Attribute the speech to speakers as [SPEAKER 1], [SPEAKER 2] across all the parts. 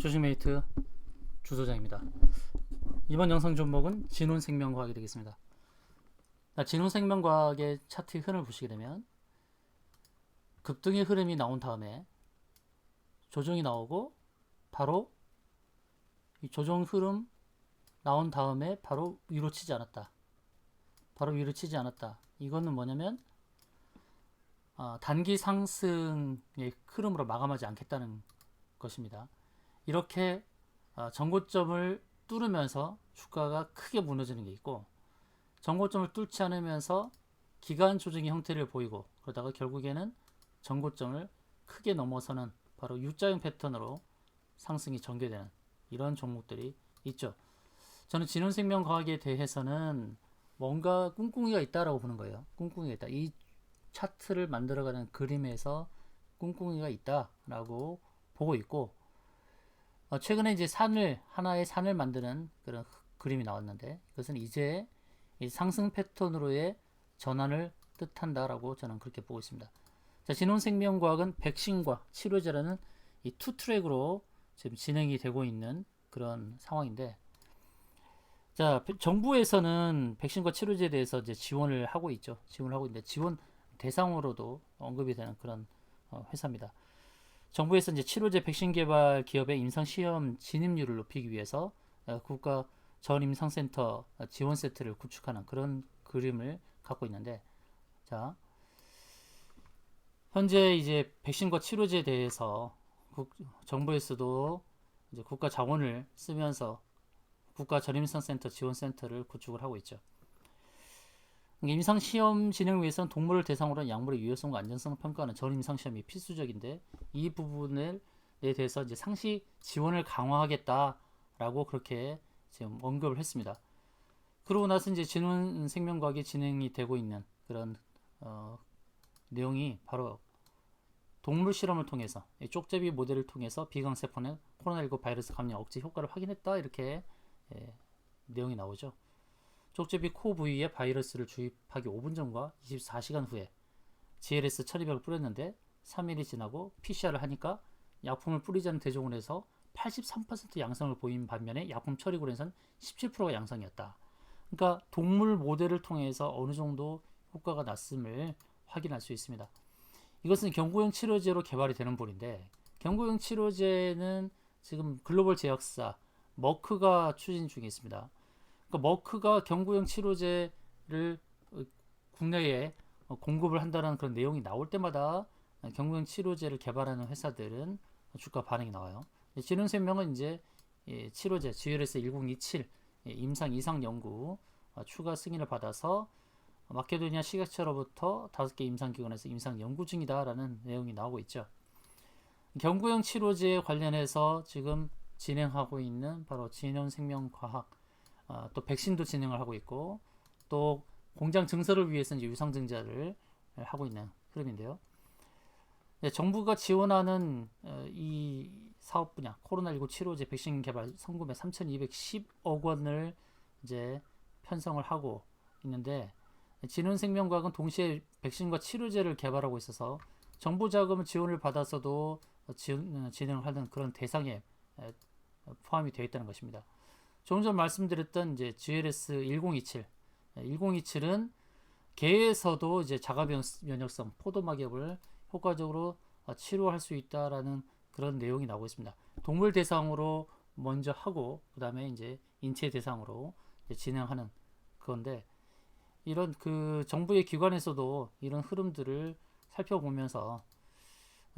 [SPEAKER 1] 주식메이트 주소장입니다. 이번 영상 종목은 진혼생명과학이 되겠습니다. 진혼생명과학의 차트 흐름을 보시게 되면 급등의 흐름이 나온 다음에 조정이 나오고 바로 이 조정 흐름 나온 다음에 바로 위로 치지 않았다. 이거는 뭐냐면 단기 상승의 흐름으로 마감하지 않겠다는 것입니다. 이렇게 전고점을 뚫으면서 주가가 크게 무너지는 게 있고, 전고점을 뚫지 않으면서 기간 조정의 형태를 보이고, 그러다가 결국에는 전고점을 크게 넘어서는 바로 U자형 패턴으로 상승이 전개되는 이런 종목들이 있죠. 저는 진혼생명과학에 대해서는 뭔가 꿍꿍이가 있다라고 보는 거예요. 꿍꿍이가 있다. 이 차트를 만들어가는 그림에서 꿍꿍이가 있다라고 보고 있고, 최근에 이제 하나의 산을 만드는 그런 그림이 나왔는데, 이것은 이제 이 상승 패턴으로의 전환을 뜻한다라고 저는 그렇게 보고 있습니다. 자, 진혼생명과학은 백신과 치료제라는 이 투 트랙으로 지금 진행이 되고 있는 그런 상황인데, 자, 정부에서는 백신과 치료제에 대해서 이제 지원을 하고 있죠. 지원을 하고 있는데, 지원 대상으로도 언급이 되는 그런 회사입니다. 정부에서 이제 치료제 백신 개발 기업의 임상 시험 진입률을 높이기 위해서 국가 전임상센터 지원 세트를 구축하는 그런 그림을 갖고 있는데, 자, 현재 이제 백신과 치료제에 대해서 정부에서도 이제 국가 자원을 쓰면서 국가 전임상센터 지원센터를 구축을 하고 있죠. 임상시험 진행 위해서는 동물을 대상으로 한 약물의 유효성과 안전성을 평가하는 전임상시험이 필수적인데, 이 부분에 대해서 이제 상시 지원을 강화하겠다라고 그렇게 지금 언급을 했습니다. 그러고 나서 이제 진혼생명과학이 진행이 되고 있는 그런 내용이 바로 동물 실험을 통해서 쪽제비 모델을 통해서 비강세포는 코로나19 바이러스 감염 억제 효과를 확인했다, 이렇게 내용이 나오죠. 쪽제비 코 부위에 바이러스를 주입하기 5분 전과 24시간 후에 GLS 1200을 뿌렸는데 3일이 지나고 PCR을 하니까 약품을 뿌리지 않은 대종원에서 83% 양성을 보인 반면에 약품 처리군에서는 17%가 양성이었다. 그러니까 동물 모델을 통해서 어느 정도 효과가 났음을 확인할 수 있습니다. 이것은 경구용 치료제로 개발이 되는 볼인데, 경구용 치료제는 지금 글로벌 제약사 머크가 추진 중에 있습니다. 그러니까 머크가 경구용 치료제를 국내에 공급을 한다는 그런 내용이 나올 때마다 경구용 치료제를 개발하는 회사들은 주가 반응이 나와요. 진혼생명은 이제 치료제 GLS 1027 임상 이상 연구 추가 승인을 받아서 마케도니아 식약처로부터 5개 임상기관에서 임상 연구 중이다라는 내용이 나오고 있죠. 경구용 치료제에 관련해서 지금 진행하고 있는 바로 진혼생명과학, 또 백신도 진행을 하고 있고, 또 공장 증설을 위해서 이제 유상증자를 하고 있는 흐름인데요. 정부가 지원하는 이 사업 분야, 코로나19 치료제 백신 개발 성금액 3,210억 원을 이제 편성을 하고 있는데, 진혼생명과학은 동시에 백신과 치료제를 개발하고 있어서 정부 자금을 지원을 받아서도 진행을 하는 그런 대상에 포함이 되어 있다는 것입니다. 조금 전 말씀드렸던 이제 GLS 1027은 개에서도 이제 자가 면역성 포도막염을 효과적으로 치료할 수 있다라는 그런 내용이 나오고 있습니다. 동물 대상으로 먼저 하고 그 다음에 이제 인체 대상으로 이제 진행하는 건데, 이런 그 정부의 기관에서도 이런 흐름들을 살펴보면서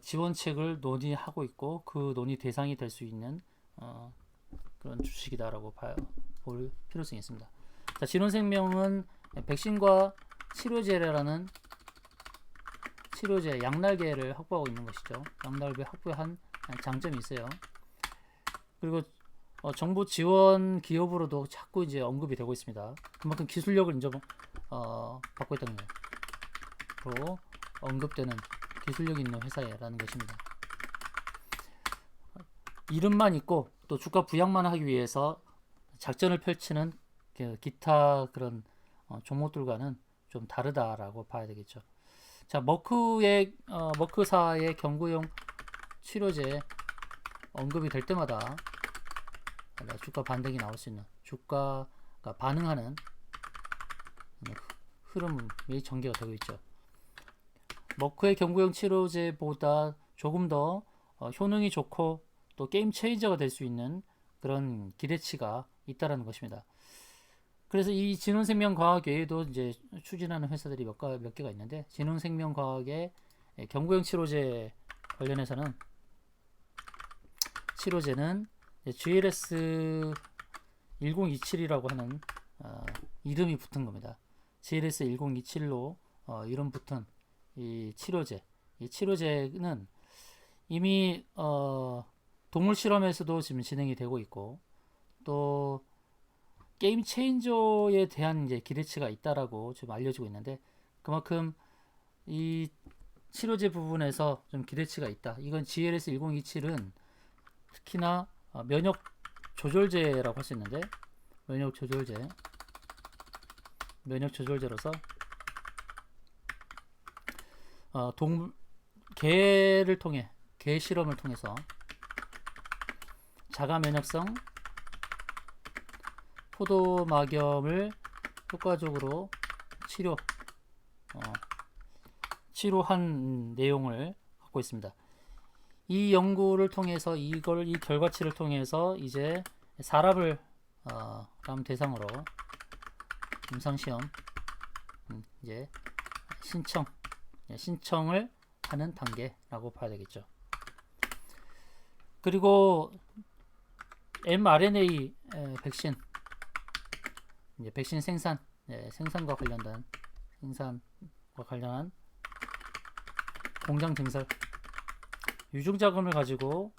[SPEAKER 1] 지원책을 논의하고 있고, 그 논의 대상이 될 수 있는 그런 주식이다라고 볼 필요성이 있습니다. 자, 진혼생명은 백신과 치료제라는 치료제 양날개를 확보하고 있는 것이죠. 양날개 확보한 장점이 있어요. 그리고 정부 지원 기업으로도 자꾸 이제 언급이 되고 있습니다. 그만큼 기술력을 받고 있다는 거예요. 또 언급되는 기술력 있는 회사라는 것입니다. 이름만 있고 또 주가 부양만 하기 위해서 작전을 펼치는 기타 그런 종목들과는 좀 다르다라고 봐야 되겠죠. 자, 머크사의 경구용 치료제 언급이 될 때마다 주가 반등이 나올 수 있는, 주가가 반응하는 흐름이 전개가 되고 있죠. 머크의 경구용 치료제보다 조금 더 효능이 좋고 또 게임 체인저가 될 수 있는 그런 기대치가 있다라는 것입니다. 그래서 이 진원생명과학 외에도 이제 추진하는 회사들이 몇 개가 있는데, 진원생명과학의 경구용 치료제 관련해서는 치료제는 GLS 1027이라고 하는 이름이 붙은 겁니다. GLS 1027로 이름 붙은 이 치료제, 이 치료제는 이미 동물 실험에서도 지금 진행이 되고 있고, 또 게임 체인저에 대한 이제 기대치가 있다라고 지금 알려지고 있는데, 그만큼 이 치료제 부분에서 좀 기대치가 있다. 이건 GLS 1027은 특히나 면역 조절제라고 할 수 있는데, 면역 조절제로서 개를 통해, 개 실험을 통해서 자가 면역성 포도막염을 효과적으로 치료한 내용을 갖고 있습니다. 이 연구를 통해서 이 결과치를 통해서 이제 사람을 람 대상으로 임상시험 이제 신청을 하는 단계라고 봐야 되겠죠. 그리고 mRNA 백신, 이제 백신 생산과 관련한 공장 증설, 유증 자금을 가지고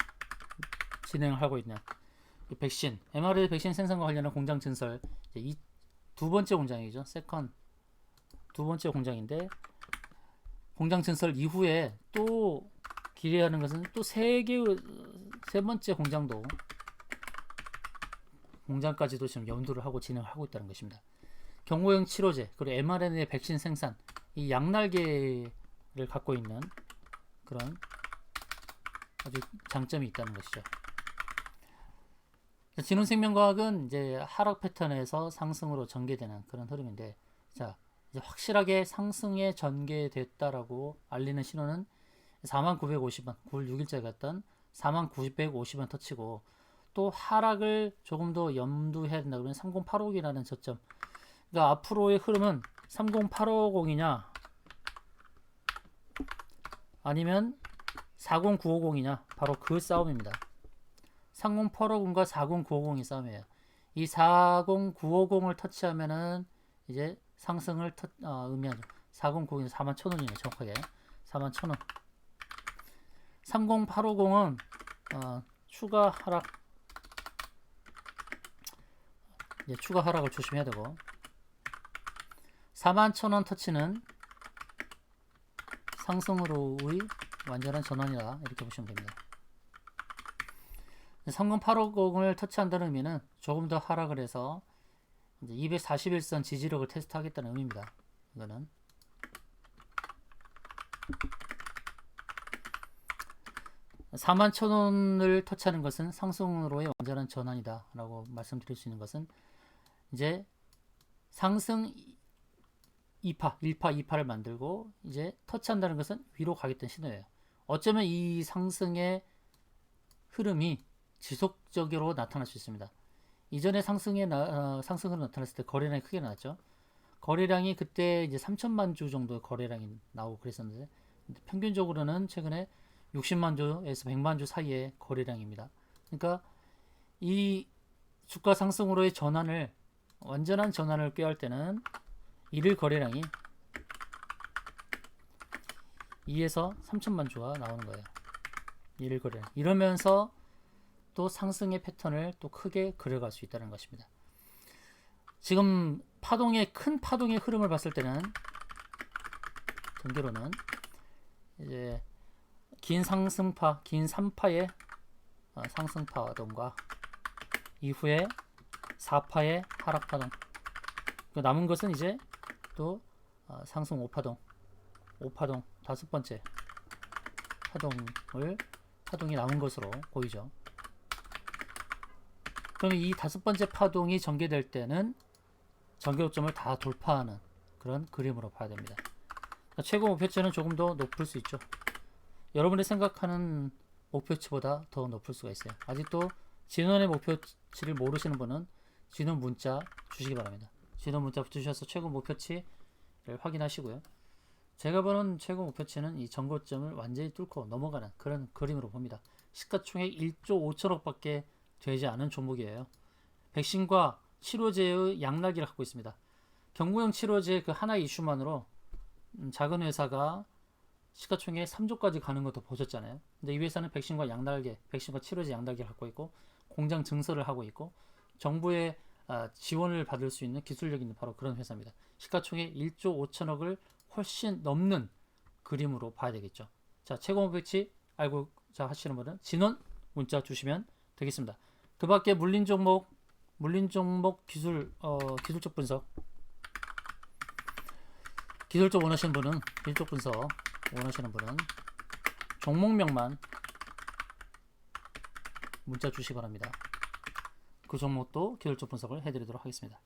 [SPEAKER 1] 진행하고 있는 이 백신, mRNA 백신 생산과 관련한 공장 증설, 이 두 번째 공장이죠. 두 번째 공장인데, 공장 증설 이후에 또 기대하는 것은 또 세 번째 공장까지도 지금 염두를 하고 진행하고 있다는 것입니다. 경구용 치료제, 그리고 mRNA 백신 생산, 이 양날개를 갖고 있는 그런 아주 장점이 있다는 것이죠. 진원생명과학은 이제 하락 패턴에서 상승으로 전개되는 그런 흐름인데, 자, 이제 확실하게 상승에 전개됐다라고 알리는 신호는 4950원, 9월 6일째 갔던 4950원 터치고, 또 하락을 조금 더 염두해야 된다 그러면 3085이라는 저점, 그러니까 앞으로의 흐름은 30850이냐 아니면 40950이냐, 바로 그 싸움입니다. 30850과 40950이 싸움이에요. 이 40950을 터치하면은 이제 상승을 의미하죠. 40950은 41,000원이네요. 정확하게 41,000원. 30850은 추가 하락을 조심해야 되고, 41,000원 터치는 상승으로의 완전한 전환이다, 이렇게 보시면 됩니다. 30850을 터치한다는 의미는 조금 더 하락을 해서 이제 241선 지지력을 테스트하겠다는 의미입니다. 이거는 41,000원을 터치하는 것은 상승으로의 완전한 전환이다 라고 말씀드릴 수 있는 것은, 이제 상승 2파, 1파, 2파를 만들고 이제 터치한다는 것은 위로 가겠다는 신호예요. 어쩌면 이 상승의 흐름이 지속적으로 나타날 수 있습니다. 이전에 상승으로 나타났을 때 거래량이 크게 나왔죠. 거래량이 그때 이제 3천만 주 정도의 거래량이 나오고 그랬었는데, 평균적으로는 최근에 60만 주에서 100만 주 사이의 거래량입니다. 그러니까 이 주가 상승으로의 완전한 전환을 꾀할 때는 일일 거래량이 2에서 3천만 주가 나오는 거예요. 일일 거래량. 이러면서 또 상승의 패턴을 또 크게 그려갈 수 있다는 것입니다. 지금 큰 파동의 흐름을 봤을 때는, 전개로는 이제 긴 3파의 상승파동과 이후에 4파의 하락파동, 남은 것은 이제 또 상승 5파동 다섯 번째 파동이 남은 것으로 보이죠. 그러면 이 5번째 파동이 전개될 때는 전개고점을 다 돌파하는 그런 그림으로 봐야 됩니다. 최고 목표치는 조금 더 높을 수 있죠. 여러분이 생각하는 목표치보다 더 높을 수가 있어요. 아직도 진원의 목표치를 모르시는 분은 진원 문자 주시기 바랍니다. 진원 문자 주셔서 최고 목표치를 확인하시고요. 제가 보는 최고 목표치는 이 전고점을 완전히 뚫고 넘어가는 그런 그림으로 봅니다. 시가총액 1조 5천억 밖에 되지 않은 종목이에요. 백신과 치료제의 양날기를 갖고 있습니다. 경구용 치료제 그 하나의 이슈만으로 작은 회사가 시가총액 3조까지 가는 것도 보셨잖아요. 근데 이 회사는 백신과 양날개, 백신과 치료제 양날개를 갖고 있고 공장 증설을 하고 있고 정부의 지원을 받을 수 있는 기술력이 있는 바로 그런 회사입니다. 시가총액 1조 5천억을 훨씬 넘는 그림으로 봐야 되겠죠. 자, 최고 목표치 알고자 하시는 분은 진원 문자 주시면 되겠습니다. 그 밖에 물린 종목 기술적 분석 기술적 원하시는 분은 기술적 분석 원하시는 분은 종목명만 문자 주시기 바랍니다. 그 종목도 기술적 분석을 해드리도록 하겠습니다.